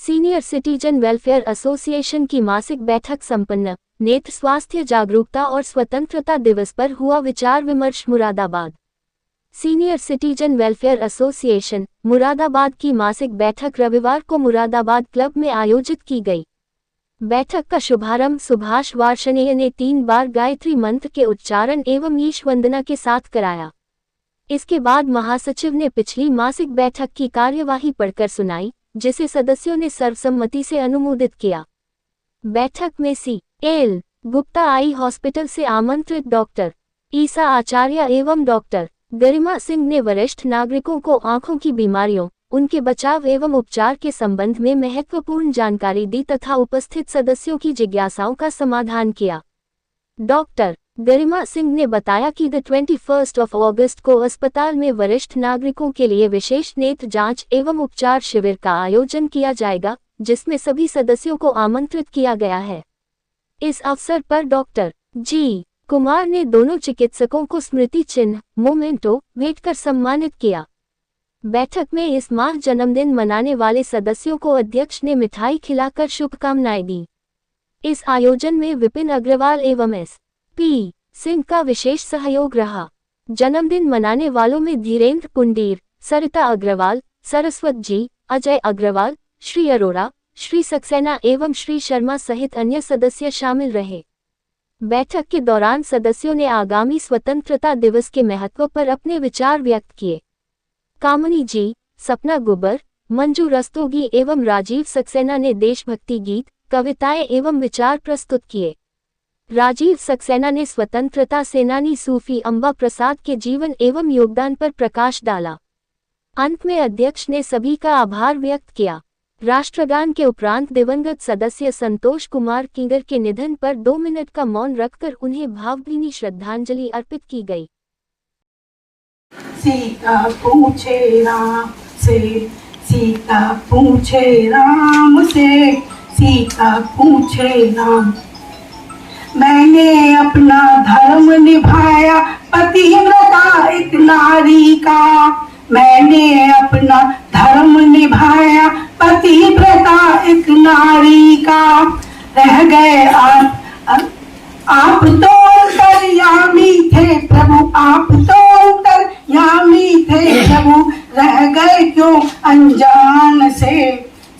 Senior citizen welfare association की मासिक बैठक संपन्न। नेत्र स्वास्थ्य जागरूकता और स्वतंत्रता दिवस पर हुआ विचार विमर्श। Moradabad. Senior citizen welfare association Moradabad की मासिक बैठक रविवार को मुरादाबाद क्लब में आयोजित की गई। बैठक का शुभारंभ सुभाष वार्ष्णेय ने 3 बार गायत्री मंत्र के उच्चारण एवं ईश वंदना के साथ कराया। इसके बाद महासचिव ने पिछली मासिक बैठक की कार्यवाही पढ़कर सुनाई, जिसे सदस्यों ने सर्वसम्मति से अनुमोदित किया। बैठक में सी.एल. गुप्ता आई हॉस्पिटल से आमंत्रित डॉक्टर ईसा आचार्य एवं डॉक्टर गरिमा सिंह ने वरिष्ठ नागरिकों को आंखों की बीमारियों, उनके बचाव एवं उपचार के संबंध में महत्वपूर्ण जानकारी दी तथा उपस्थित सदस्यों की जिज्ञासाओं का समाधान किया। डॉक्टर गरिमा सिंह ने बताया कि 21 अगस्त को अस्पताल में वरिष्ठ नागरिकों के लिए विशेष नेत्र जांच एवं उपचार शिविर का आयोजन किया जाएगा, जिसमें सभी सदस्यों को आमंत्रित किया गया है। इस अवसर पर डॉक्टर जी. कुमार ने दोनों चिकित्सकों को स्मृति चिन्ह मोमेंटो भेंट कर सम्मानित किया। बैठक में इस माह जन्मदिन मनाने वाले सदस्यों को अध्यक्ष ने मिठाई खिलाकर शुभकामनाएं दी। इस आयोजन में विपिन अग्रवाल एवं एस.पी. सिंह का विशेष सहयोग रहा। जन्मदिन मनाने वालों में धीरेन्द्र पुंडीर, सरिता अग्रवाल, सरस्वत जी, अजय अग्रवाल, श्री अरोड़ा, श्री सक्सेना एवं श्री शर्मा सहित अन्य सदस्य शामिल रहे। बैठक के दौरान सदस्यों ने आगामी स्वतंत्रता दिवस के महत्व पर अपने विचार व्यक्त किए। कामनी जी, सपना गुबर, मंजू रस्तोगी एवं राजीव सक्सेना ने देशभक्ति गीत, कविताएं एवं विचार प्रस्तुत किए। राजीव सक्सेना ने स्वतंत्रता सेनानी सूफी अंबा प्रसाद के जीवन एवं योगदान पर प्रकाश डाला। अंत में अध्यक्ष ने सभी का आभार व्यक्त किया। राष्ट्रगान के उपरांत दिवंगत सदस्य संतोष कुमार किंगर के निधन पर 2 मिनट का मौन रखकर उन्हें भावभीनी श्रद्धांजलि अर्पित की गई। सीता पूछे राम से, सीता पूछे राम से, सीता पूछे राम, मैंने अपना धर्म निभाया पतिव्रता एक नारी का, मैंने अपना धर्म निभाया पतिव्रता एक नारी का, रह गए आप तो अंतर्यामी थे प्रभु, आप तो अंतर्यामी थे प्रभु, रह गए क्यों अनजान से,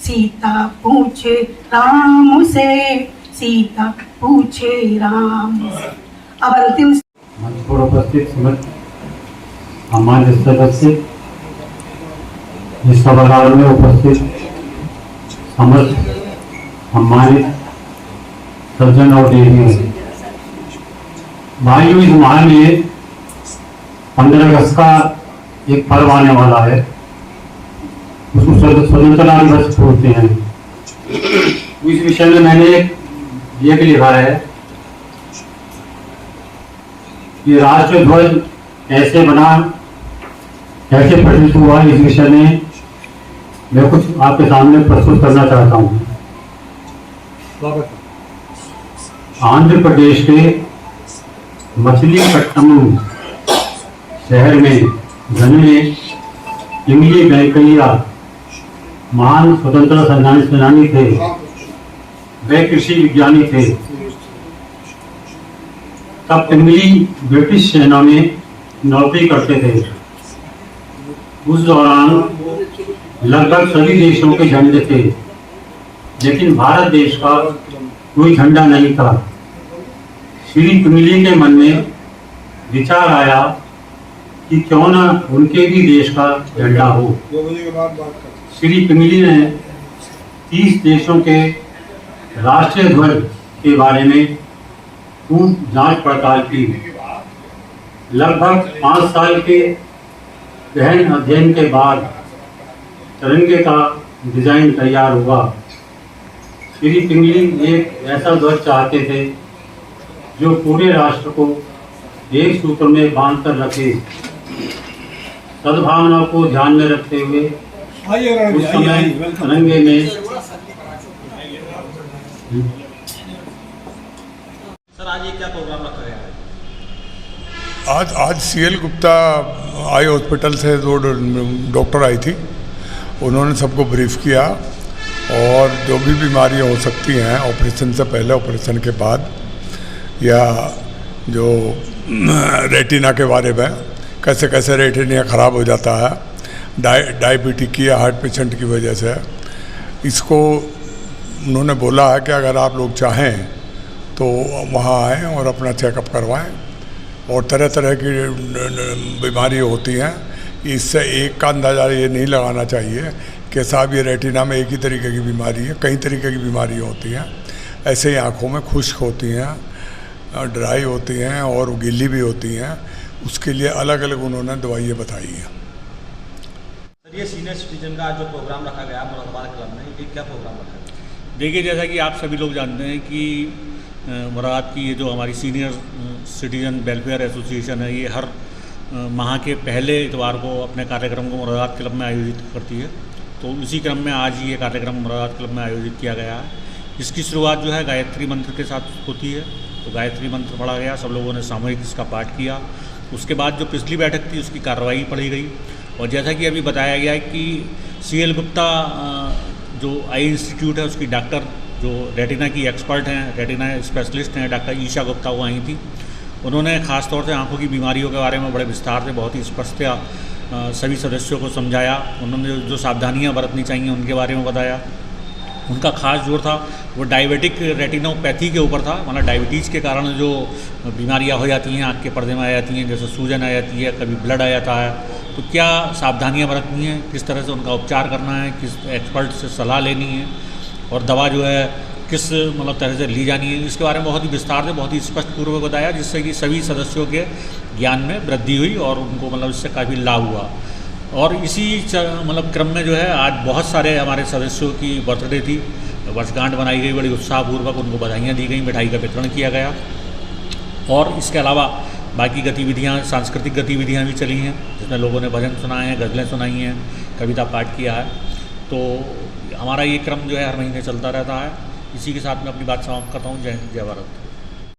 सीता पूछे राम से, सीता पूछे राम। अब अंतिम मंच पर उपस्थित समस्त हमारे सदस्य, इस सभागार में उपस्थित समस्त हमारे सज्जन और देवी भाइयों, इस माह में 15 अगस्त का एक पर्व आने वाला है, उसको स्वतंत्रता दिवस बोलते हैं। इस विषय में मैंने ये भी लिखा है कि राष्ट्रीय ध्वज कैसे बना, कैसे प्रस्तुत हुआ, इस विषय में मैं कुछ आपके सामने प्रस्तुत करना चाहता हूँ। आंध्र प्रदेश के मछलीपट्टनम शहर में जन्मे इमली वेंकैया महान स्वतंत्रता सेनानी थे। वे कृषि विज्ञानी थे। तब इमली ब्रिटिश सेना में नौकरी करते थे। उस दौरान लगभग सभी देशों के झंडे थे, लेकिन भारत देश का कोई झंडा नहीं था। श्री इमली के मन में विचार आया कि क्यों न उनके भी देश का झंडा हो। श्री इमली ने 30 देशों के राष्ट्रीय ध्वज के बारे में खूब जांच पड़ताल की। लगभग 5 साल के गहन अध्ययन के बाद तिरंगे का डिजाइन तैयार हुआ। श्री इमली एक ऐसा ध्वज चाहते थे जो पूरे राष्ट्र को एक सूत्र में बांधकर रखे। सद्भावना को ध्यान में रखते हुए उस समय तिरंगे में सर आज ये क्या प्रोग्राम रखा गया है? आज सी.एल. गुप्ता आई हॉस्पिटल से 2 डॉक्टर आई थी, उन्होंने सबको ब्रीफ किया और जो भी बीमारियां हो सकती हैं ऑपरेशन से पहले, ऑपरेशन के बाद, या जो रेटिना के बारे में कैसे कैसे रेटिना ख़राब हो जाता है डायबिटिक की या हार्ट पेशेंट की वजह से, इसको उन्होंने बोला है कि अगर आप लोग चाहें तो वहाँ आएँ और अपना चेकअप करवाएं। और तरह तरह की बीमारी होती हैं, इससे एक का अंदाज़ा ये नहीं लगाना चाहिए कि साहब ये रेटिना में एक ही तरीके की बीमारी है, कई तरीके की बीमारी होती हैं। ऐसे ही आँखों में खुश्क होती हैं, ड्राई होती हैं और गीली भी होती हैं, उसके लिए अलग अलग उन्होंने दवाइयाँ बताई हैं। सर, ये सीनियर सिटीजन का जो प्रोग्राम रखा गया मुरादाबाद क्लब में, ये क्या प्रोग्राम रखा गया? देखिए, जैसा कि आप सभी लोग जानते हैं कि मुरादाबाद की ये जो हमारी सीनियर सिटीजन वेलफेयर एसोसिएशन है, ये हर माह के पहले इतवार को अपने कार्यक्रम को मुरादाबाद क्लब में आयोजित करती है। तो इसी क्रम में आज ये कार्यक्रम मुरादाबाद क्लब में आयोजित किया गया है। इसकी शुरुआत जो है गायत्री मंत्र के साथ होती है। तो गायत्री मंत्र पढ़ा गया, सब लोगों ने सामूहिक इसका पाठ किया। उसके बाद जो पिछली बैठक थी उसकी कार्रवाई पढ़ी गई। और जैसा कि अभी बताया गया है कि CL गुप्ता जो आई इंस्टीट्यूट है उसकी डॉक्टर जो रेटिना की एक्सपर्ट हैं, रेटिना स्पेशलिस्ट हैं, डॉक्टर ईशा गुप्ता, वो आई थी। उन्होंने ख़ास तौर से आंखों की बीमारियों के बारे में बड़े विस्तार से, बहुत ही स्पष्टता सभी सदस्यों को समझाया। उन्होंने जो सावधानियां बरतनी चाहिए उनके बारे में बताया। उनका खास जोर था वो डायबिटिक रेटिनोपैथी के ऊपर था, मतलब डायबिटीज़ के कारण जो बीमारियां हो जाती हैं, आँख के पर्दे में आ जाती हैं, जैसे सूजन आ जाती है, कभी ब्लड आ जाता है, तो क्या सावधानियां बरतनी है, किस तरह से उनका उपचार करना है, किस एक्सपर्ट से सलाह लेनी है और दवा जो है किस मतलब तरह से ली जानी है, इसके बारे में बहुत ही विस्तार से, बहुत ही स्पष्ट पूर्वक बताया, जिससे कि सभी सदस्यों के ज्ञान में वृद्धि हुई और उनको मतलब इससे काफ़ी लाभ हुआ। और इसी मतलब क्रम में जो है आज बहुत सारे हमारे सदस्यों की बर्थडे थी, वर्षगांठ बनाई गई, बड़ी उत्साहपूर्वक उनको बधाइयाँ दी गई, मिठाई का वितरण किया गया। और इसके अलावा बाकी गतिविधियाँ, सांस्कृतिक गतिविधियाँ भी चली हैं, जिसमें लोगों ने भजन सुनाए हैं, गज़लें सुनाई हैं, कविता पाठ किया है। तो हमारा ये क्रम जो है हर महीने चलता रहता है। इसी के साथ मैं अपनी बात समाप्त करता हूँ। जय हिंद, जय भारत।